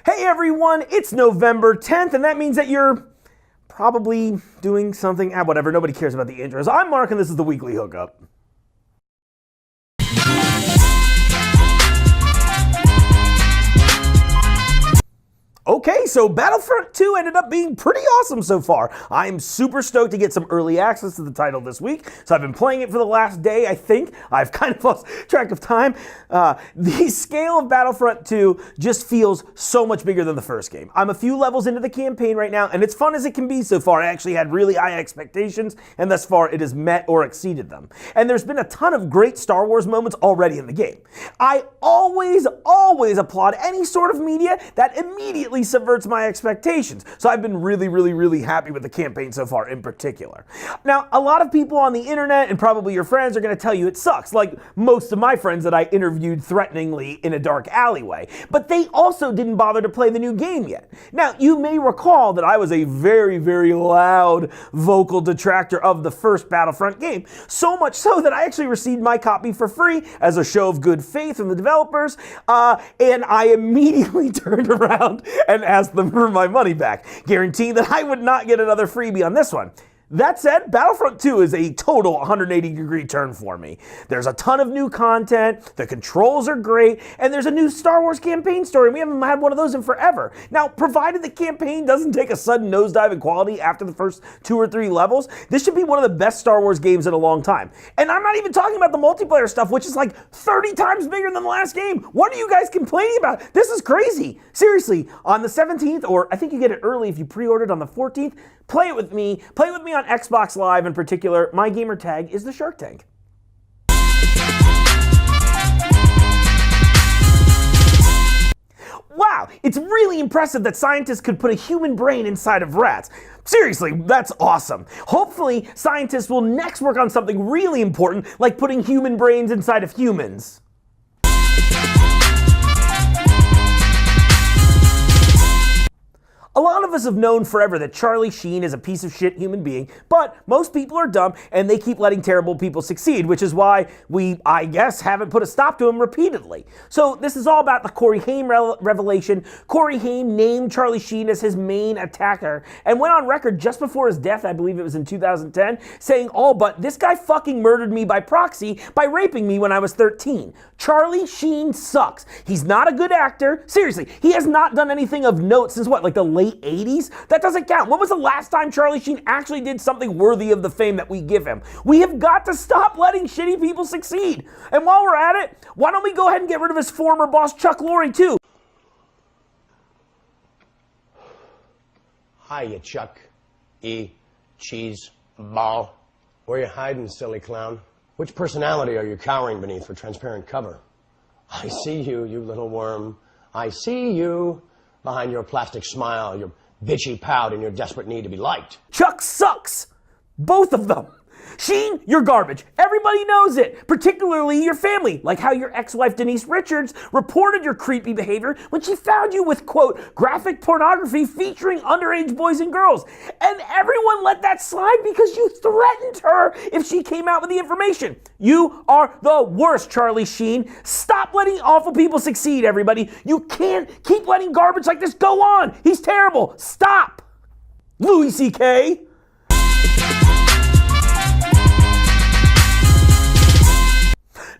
Hey everyone, it's November 10th, and that means that you're probably doing something, whatever, nobody cares about the intros. I'm Mark, and this is the Weekly Hookup. Okay, so Battlefront 2 ended up being pretty awesome so far. I'm super stoked to get some early access to the title this week, so I've been playing it for the last day, I think. I've kind of lost track of time. The scale of Battlefront 2 just feels so much bigger than the first game. I'm a few levels into the campaign right now, and it's fun as it can be so far. I actually had really high expectations, and thus far it has met or exceeded them. And there's been a ton of great Star Wars moments already in the game. I always applaud any sort of media that immediately subverts my expectations. So I've been really happy with the campaign so far in particular. Now, a lot of people on the internet and probably your friends are going to tell you it sucks, like most of my friends that I interviewed threateningly in a dark alleyway. But they also didn't bother to play the new game yet. Now, you may recall that I was a very loud vocal detractor of the first Battlefront game, so much so that I actually received my copy for free as a show of good faith from the developers, and I immediately turned around and asked them for my money back, guaranteeing that I would not get another freebie on this one. That said, Battlefront 2 is a total 180-degree turn for me. There's a ton of new content, the controls are great, and there's a new Star Wars campaign story, and we haven't had one of those in forever. Now, provided the campaign doesn't take a sudden nosedive in quality after the first 2 or 3 levels, this should be one of the best Star Wars games in a long time. And I'm not even talking about the multiplayer stuff, which is like 30 times bigger than the last game. What are you guys complaining about? This is crazy. Seriously, on the 17th, or I think you get it early if you pre-ordered on the 14th, play it with me on Xbox Live in particular. My gamer tag is the Shark Tank. Wow, it's really impressive that scientists could put a human brain inside of rats. Seriously, that's awesome. Hopefully, scientists will next work on something really important, like putting human brains inside of humans. A lot of us have known forever that Charlie Sheen is a piece of shit human being, but most people are dumb and they keep letting terrible people succeed, which is why we, I guess, haven't put a stop to him repeatedly. So this is all about the Corey Haim revelation. Corey Haim named Charlie Sheen as his main attacker and went on record just before his death, I believe it was in 2010, saying, "All but this guy fucking murdered me by proxy by raping me when I was 13. Charlie Sheen sucks. He's not a good actor. Seriously, he has not done anything of note since what, like the late 80s? That doesn't count. When was the last time Charlie Sheen actually did something worthy of the fame that we give him? We have got to stop letting shitty people succeed. And while we're at it, why don't we go ahead and get rid of his former boss, Chuck Lorre, too?" Hiya, Chuck. Cheese ball. Where you hiding, silly clown? Which personality are you cowering beneath for transparent cover? I see you, you little worm. I see you. Behind your plastic smile, your bitchy pout, and your desperate need to be liked. Chuck sucks. Both of them. Sheen, you're garbage. Everybody knows it, particularly your family, like how your ex-wife Denise Richards reported your creepy behavior when she found you with, quote, graphic pornography featuring underage boys and girls. And everyone let that slide because you threatened her if she came out with the information. You are the worst, Charlie Sheen. Stop letting awful people succeed, everybody. You can't keep letting garbage like this go on. He's terrible. Stop. Louis C.K.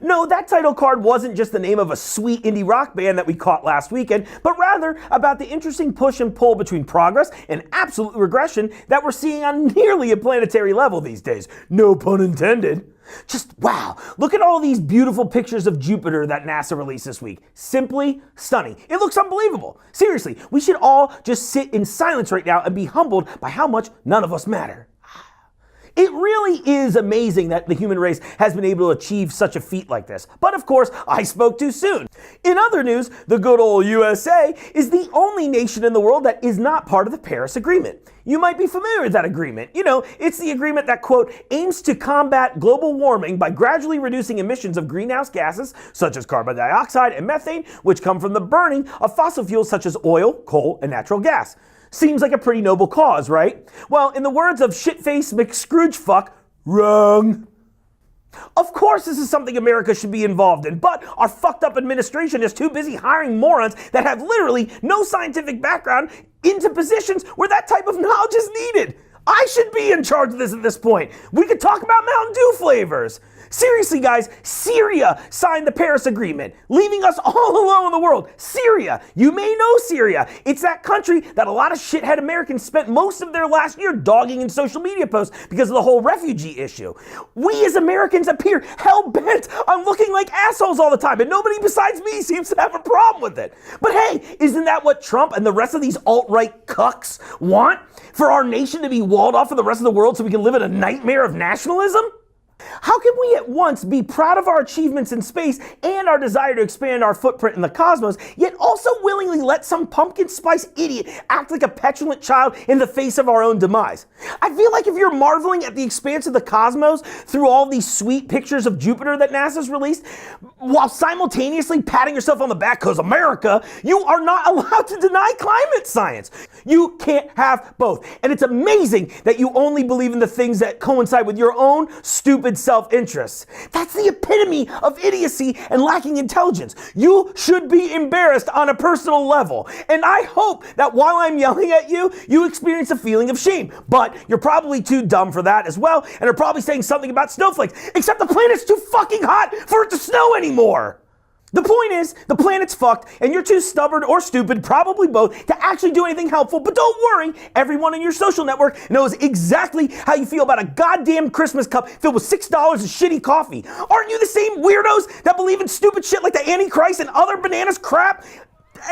No, that title card wasn't just the name of a sweet indie rock band that we caught last weekend, but rather about the interesting push and pull between progress and absolute regression that we're seeing on nearly a planetary level these days. No pun intended. Just wow, look at all these beautiful pictures of Jupiter that NASA released this week. Simply stunning. It looks unbelievable. Seriously, we should all just sit in silence right now and be humbled by how much none of us matter. It really is amazing that the human race has been able to achieve such a feat like this. But of course, I spoke too soon. In other news, the good old USA is the only nation in the world that is not part of the Paris Agreement. You might be familiar with that agreement. You know, it's the agreement that, quote, aims to combat global warming by gradually reducing emissions of greenhouse gases, such as carbon dioxide and methane, which come from the burning of fossil fuels such as oil, coal, and natural gas. Seems like a pretty noble cause, right? Well, in the words of shitface McScroogefuck, wrong. Of course this is something America should be involved in, but our fucked up administration is too busy hiring morons that have literally no scientific background into positions where that type of knowledge is needed. I should be in charge of this at this point. We could talk about Mountain Dew flavors. Seriously, guys, Syria signed the Paris Agreement, leaving us all alone in the world. Syria, you may know Syria. It's that country that a lot of shithead Americans spent most of their last year dogging in social media posts because of the whole refugee issue. We as Americans appear hell-bent on looking like assholes all the time, and nobody besides me seems to have a problem with it. But hey, isn't that what Trump and the rest of these alt-right cucks want? For our nation to be walled off from the rest of the world so we can live in a nightmare of nationalism? How can we at once be proud of our achievements in space and our desire to expand our footprint in the cosmos, yet also willingly let some pumpkin spice idiot act like a petulant child in the face of our own demise? I feel like if you're marveling at the expanse of the cosmos through all these sweet pictures of Jupiter that NASA's released, while simultaneously patting yourself on the back because America, you are not allowed to deny climate science. You can't have both. And it's amazing that you only believe in the things that coincide with your own stupid self-interest. That's the epitome of idiocy and lacking intelligence. You should be embarrassed on a personal level. And I hope that while I'm yelling at you, you experience a feeling of shame. But you're probably too dumb for that as well, and are probably saying something about snowflakes, except the planet's too fucking hot for it to snow anymore. The point is, the planet's fucked, and you're too stubborn or stupid, probably both, to actually do anything helpful. But don't worry, everyone in your social network knows exactly how you feel about a goddamn Christmas cup filled with $6 of shitty coffee. Aren't you the same weirdos that believe in stupid shit like the Antichrist and other bananas crap?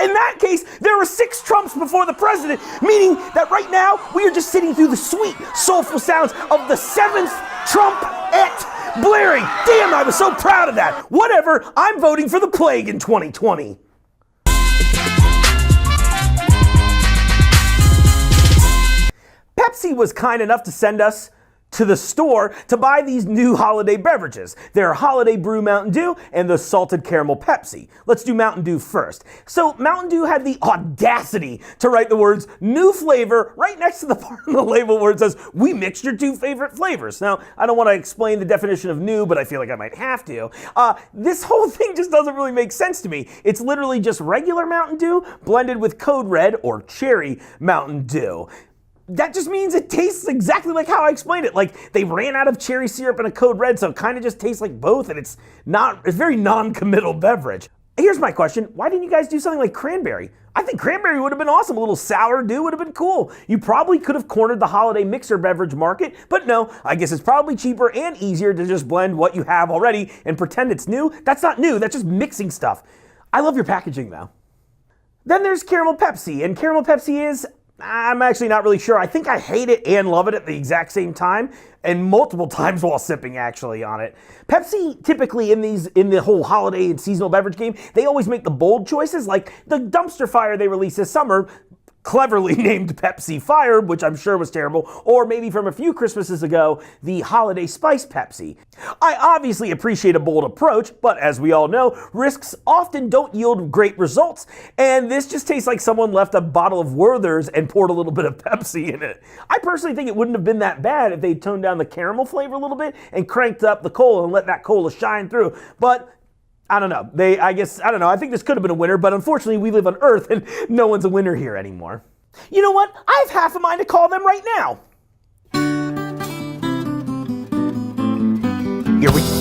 In that case, there were 6 Trumps before the president, meaning that right now we are just sitting through the sweet, soulful sounds of the 7th Trump-et blaring. Damn, I was so proud of that. Whatever, I'm voting for the plague in 2020. Pepsi was kind enough to send us to the store to buy these new holiday beverages. Their Holiday Brew Mountain Dew and the Salted Caramel Pepsi. Let's do Mountain Dew first. So Mountain Dew had the audacity to write the words new flavor right next to the part on the label where it says, we mixed your 2 favorite flavors. Now, I don't want to explain the definition of new, but I feel like I might have to. This whole thing just doesn't really make sense to me. It's literally just regular Mountain Dew blended with Code Red or Cherry Mountain Dew. That just means it tastes exactly like how I explained it. Like they ran out of cherry syrup and a Code Red, so it kind of just tastes like both, and it's very non-committal beverage. Here's my question. Why didn't you guys do something like cranberry? I think cranberry would have been awesome. A little sour dew would have been cool. You probably could have cornered the holiday mixer beverage market, but no, I guess it's probably cheaper and easier to just blend what you have already and pretend it's new. That's not new, that's just mixing stuff. I love your packaging though. Then there's Caramel Pepsi, and Caramel Pepsi is, I'm actually not really sure. I think I hate it and love it at the exact same time, and multiple times while sipping actually on it. Pepsi typically in the whole holiday and seasonal beverage game, they always make the bold choices, like the dumpster fire they released this summer, cleverly named Pepsi Fire, which I'm sure was terrible, or maybe from a few Christmases ago, the Holiday Spice Pepsi. I obviously appreciate a bold approach, but as we all know, risks often don't yield great results, and this just tastes like someone left a bottle of Werther's and poured a little bit of Pepsi in it. I personally think it wouldn't have been that bad if they toned down the caramel flavor a little bit and cranked up the cola and let that cola shine through, but I don't know. I don't know. I think this could have been a winner, but unfortunately we live on Earth and no one's a winner here anymore. You know what? I have half a mind to call them right now. Here we go.